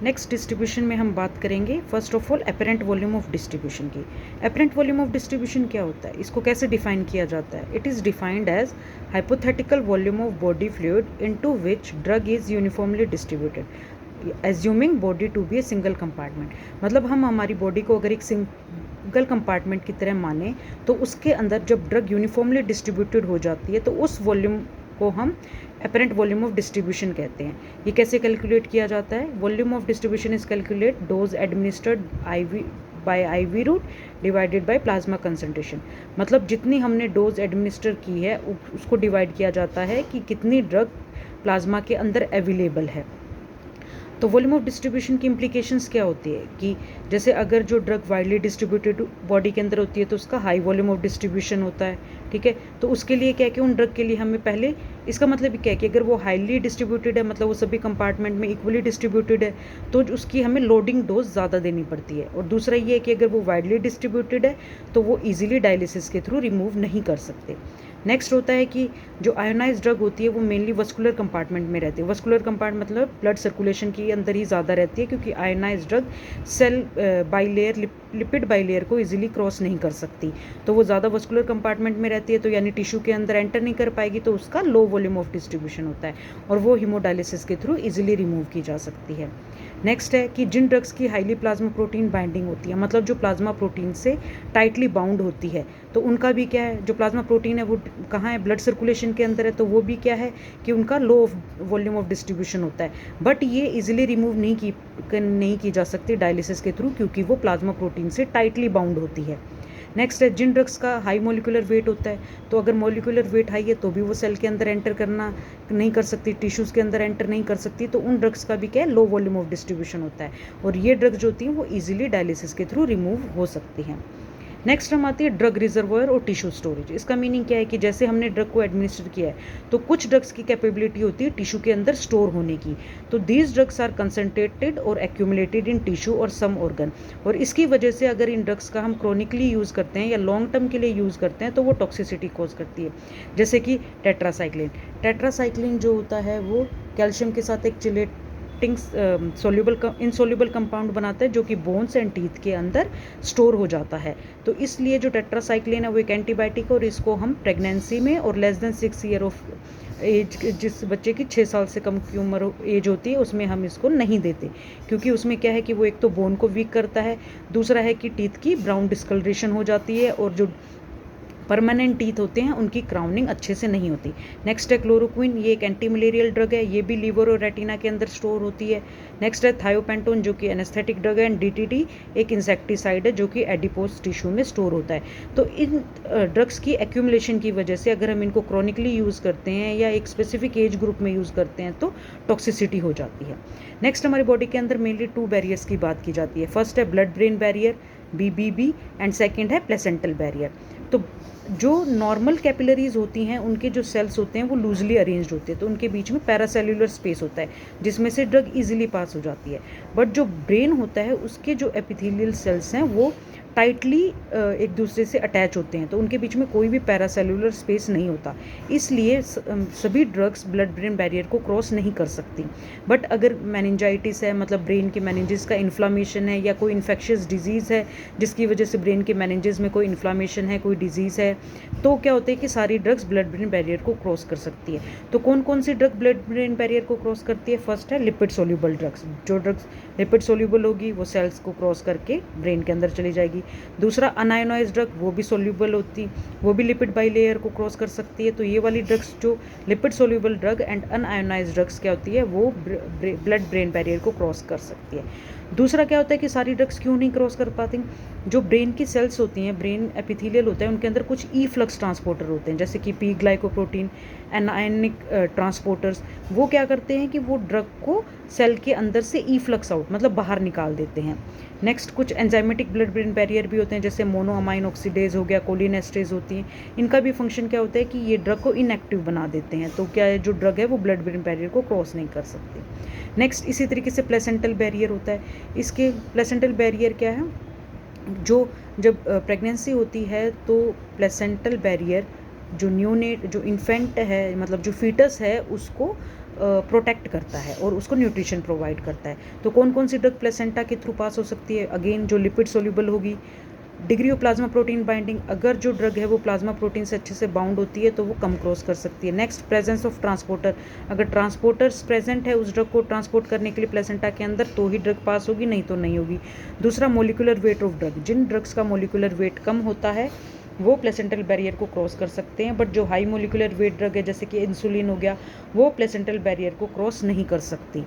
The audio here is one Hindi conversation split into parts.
नेक्स्ट डिस्ट्रीब्यूशन में हम बात करेंगे first of all apparent volume of distribution की। एपरेंट वॉल्यूम ऑफ डिस्ट्रीब्यूशन क्या होता है, इसको कैसे डिफाइन किया जाता है? It is defined as hypothetical volume of body fluid into which drug is uniformly distributed assuming body to be a single compartment. मतलब हम हमारी बॉडी को अगर एक सिंगल कंपार्टमेंट की तरह माने तो उसके अंदर जब ड्रग यूनिफॉर्मली डिस्ट्रीब्यूटेड हो जाती है तो उस वॉल्यूम को हम एपरेंट वॉल्यूम ऑफ डिस्ट्रीब्यूशन कहते हैं। ये कैसे कैलकुलेट किया जाता है? Volume of distribution is calculate dose administered by IV route divided by plasma concentration. मतलब जितनी हमने डोज एडमिनिस्टर की है उसको डिवाइड किया जाता है कि कितनी ड्रग प्लाज्मा के अंदर अवेलेबल है। तो वॉल्यूम ऑफ डिस्ट्रीब्यूशन की इम्प्लीकेशंस क्या होती है कि जैसे अगर जो ड्रग वाइडली डिस्ट्रीब्यूटेड बॉडी के अंदर होती है तो उसका हाई वॉल्यूम ऑफ डिस्ट्रीब्यूशन होता है, ठीक है। तो उसके लिए क्या है कि उन ड्रग के लिए हमें पहले, इसका मतलब क्या है कि अगर वो हाईली डिस्ट्रीब्यूटेड है, मतलब वो सभी कंपार्टमेंट में इक्वली डिस्ट्रीब्यूटेड है, तो उसकी हमें लोडिंग डोज ज़्यादा देनी पड़ती है। और दूसरा ये है कि अगर वो वाइडली डिस्ट्रीब्यूटेड है तो वो ईजिली डायलिसिस के थ्रू रिमूव नहीं कर सकते। नेक्स्ट होता है कि जो आयोनाइज ड्रग होती है वो मेनली वस्कुलर कंपार्टमेंट में रहती है। वस्कुलर कंपार्टमेंट मतलब ब्लड सर्कुलेशन के अंदर ही ज़्यादा रहती है, क्योंकि ionise drug cell bilayer lipid bilayer को इजीली क्रॉस नहीं कर सकती, तो वो ज़्यादा वस्कुलर कंपार्टमेंट में रहती है, तो यानी टिश्यू के अंदर एंटर नहीं कर पाएगी, तो उसका लो वॉल्यूम ऑफ डिस्ट्रीब्यूशन होता है और वो हीमोडायलिसिस के थ्रू इजीली रिमूव की जा सकती है। नेक्स्ट है कि जिन ड्रग्स की हाईली प्लाज्मा प्रोटीन बाइंडिंग होती है, मतलब जो प्लाज्मा प्रोटीन से टाइटली बाउंड होती है, तो उनका भी क्या है, जो प्लाज्मा प्रोटीन है वो कहाँ है, ब्लड सर्कुलेशन के अंदर है, तो वो भी क्या है कि उनका लो वॉल्यूम ऑफ डिस्ट्रीब्यूशन होता है, बट ये इजीली रिमूव नहीं की जा सकती डायलिसिस के थ्रू, क्योंकि वो प्लाज्मा प्रोटीन से टाइटली बाउंड होती है। नेक्स्ट है जिन ड्रग्स का हाई मोलिकुलर वेट होता है, तो अगर मोलिकुलर वेट हाई है तो भी वो सेल के अंदर एंटर करना नहीं कर सकती, टिश्यूज़ के अंदर एंटर नहीं कर सकती, तो उन ड्रग्स का भी क्या है, लो वॉल्यूम ऑफ डिस्ट्रीब्यूशन होता है, और ये ड्रग्स जो होती हैं वो ईजिली डायलिसिस के थ्रू रिमूव हो सकती हैं। नेक्स्ट हम आती है ड्रग रिजर्वोयर और टिश्यू स्टोरेज। इसका मीनिंग क्या है कि जैसे हमने ड्रग को एडमिनिस्टर किया है तो कुछ ड्रग्स की कैपेबिलिटी होती है टिश्यू के अंदर स्टोर होने की, तो दीज ड्रग्स आर कंसनट्रेटेड और एक्यूमुलेटेड इन टिश्यू और सम ऑर्गन, और इसकी वजह से अगर इन ड्रग्स का हम क्रोनिकली यूज़ करते हैं या लॉन्ग टर्म के लिए यूज़ करते हैं तो वो टॉक्सिसिटी कॉज करती है। जैसे कि टेट्रासाइक्लिन जो होता है वो कैल्शियम के साथ एक चिलेट इनसोल्यूबल कंपाउंड बनाता है जो कि बोन्स एंड टीथ के अंदर स्टोर हो जाता है। तो इसलिए जो टेट्रासाइक्लिन है वो एक एंटीबायोटिक है, और इसको हम प्रेगनेंसी में और less than 6 year of age, जिस बच्चे की 6 साल से कम की उम्र एज होती है, उसमें हम इसको नहीं देते, क्योंकि उसमें क्या है कि वो एक तो बोन को वीक करता है, दूसरा है कि टीथ की ब्राउन डिस्कलरेशन हो जाती है, और जो परमानेंट टीथ होते हैं उनकी क्राउनिंग अच्छे से नहीं होती। नेक्स्ट है क्लोरोक्विन, ये एक एंटी मलेरियल ड्रग है, ये भी लीवर और रेटिना के अंदर स्टोर होती है। नेक्स्ट है थायोपेंटोन जो कि एनेस्थेटिक ड्रग है, एंड डीटीटी एक इंसेक्टिसाइड है जो कि एडिपोज टिश्यू में स्टोर होता है। तो इन ड्रग्स की एक्यूमुलेशन की वजह से अगर हम इनको क्रॉनिकली यूज़ करते हैं या एक स्पेसिफिक एज ग्रुप में यूज़ करते हैं तो टॉक्सिसिटी हो जाती है। नेक्स्ट हमारी बॉडी के अंदर मेनली 2 बैरियर्स की बात की जाती है। फर्स्ट है blood brain barrier BBB, and second है प्लेसेंटल बैरियर। तो जो नॉर्मल कैपिलरीज होती हैं उनके जो सेल्स होते हैं वो लूजली अरेंज्ड होते हैं, तो उनके बीच में पैरासेल्युलर स्पेस होता है जिसमें से ड्रग इजीली पास हो जाती है। बट जो ब्रेन होता है उसके जो एपिथेलियल सेल्स हैं वो टाइटली एक दूसरे से अटैच होते हैं, तो उनके बीच में कोई भी पैरासेल्युलर स्पेस नहीं होता, इसलिए सभी ड्रग्स ब्लड ब्रेन बैरियर को क्रॉस नहीं कर सकती। बट अगर मेनिंजाइटिस है, मतलब ब्रेन के मेनिंजेस का इन्फ्लामेशन है, या कोई इन्फेक्शियस डिजीज़ है जिसकी वजह से ब्रेन के मेनिंजेस में कोई इन्फ्लामेशन है, कोई डिजीज़ है, तो क्या होता है कि सारी ड्रग्स ब्लड ब्रेन बैरियर को क्रॉस कर सकती है। तो कौन कौन सी ड्रग ब्लड ब्रेन बैरियर को क्रॉस करती है? फर्स्ट है लिपिड सोल्यूबल ड्रग्स, जो ड्रग्स लिपिड सोल्यूबल होगी वो सेल्स को क्रॉस करके ब्रेन के अंदर चली जाएगी। दूसरा अनायोनाइज ड्रग, वो भी सोल्यूबल होती, वो भी लिपिड बाइलेयर को क्रॉस कर सकती है। तो ये वाली ड्रग्स जो lipid soluble drug and un-ionised drugs क्या होती है वो ब्लड ब्रेन बैरियर को क्रॉस कर सकती है। दूसरा क्या होता है कि सारी ड्रग्स क्यों नहीं क्रॉस कर पाती? जो ब्रेन की सेल्स होती हैं, ब्रेन एपिथेलियल होता है, उनके अंदर कुछ ई फ्लक्स ट्रांसपोर्टर होते हैं, जैसे कि पी ग्लाइकोप्रोटीन, एनायनिक ट्रांसपोर्टर्स। वो क्या करते हैं कि वो ड्रग को सेल के अंदर से ई फ्लक्स आउट, मतलब बाहर निकाल देते हैं। नेक्स्ट कुछ एंजाइमेटिक ब्लड ब्रेन बैरियर भी होते हैं, जैसे मोनोअमाइन ऑक्सीडेज हो गया, कोलिनेस्टेज होती हैं। इनका भी फंक्शन क्या होता है कि ये ड्रग को इनएक्टिव बना देते हैं, तो क्या है, जो ड्रग है वो ब्लड ब्रेन बैरियर को क्रॉस नहीं कर सकती। नेक्स्ट इसी तरीके से प्लेसेंटल बैरियर होता है। इसके प्लेसेंटल बैरियर क्या है, जो जब प्रेगनेंसी होती है तो प्लेसेंटल बैरियर जो न्यूनेट, जो इन्फेंट है, मतलब जो फीटस है, उसको प्रोटेक्ट करता है और उसको न्यूट्रिशन प्रोवाइड करता है। तो कौन कौन सी ड्रग प्लेसेंटा के थ्रू पास हो सकती है? अगेन जो लिपिड सोल्यूबल होगी। Degree of plasma protein binding, अगर जो ड्रग है वो प्लाज्मा प्रोटीन से अच्छे से बाउंड होती है तो वो कम क्रॉस कर सकती है। नेक्स्ट प्रेजेंस ऑफ ट्रांसपोर्टर, अगर ट्रांसपोर्टर्स प्रेजेंट है उस ड्रग को ट्रांसपोर्ट करने के लिए प्लेसेंटा के अंदर तो ही ड्रग पास होगी, नहीं तो नहीं होगी। दूसरा मोलिकुलर वेट ऑफ ड्रग, जिन ड्रग्स का मोलिकुलर वेट कम होता है वो प्लेसेंटल बैरियर को क्रॉस कर सकते हैं, बट जो हाई मोलिकुलर वेट ड्रग है जैसे कि इंसुलिन हो गया वो प्लेसेंटल बैरियर को क्रॉस नहीं कर सकती।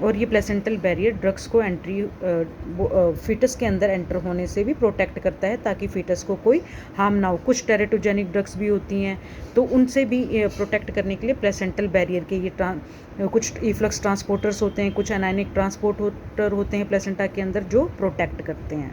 और ये प्लेसेंटल बैरियर ड्रग्स को एंट्री फीटस के अंदर एंटर होने से भी प्रोटेक्ट करता है ताकि फीटस को कोई हार्म ना हो। कुछ टेरेटोजेनिक ड्रग्स भी होती हैं तो उनसे भी प्रोटेक्ट करने के लिए प्लेसेंटल बैरियर के ये कुछ इफ्लक्स ट्रांसपोर्टर्स होते हैं, कुछ एनायनिक ट्रांसपोर्टर होते हैं प्लेसेंटा के अंदर जो प्रोटेक्ट करते हैं।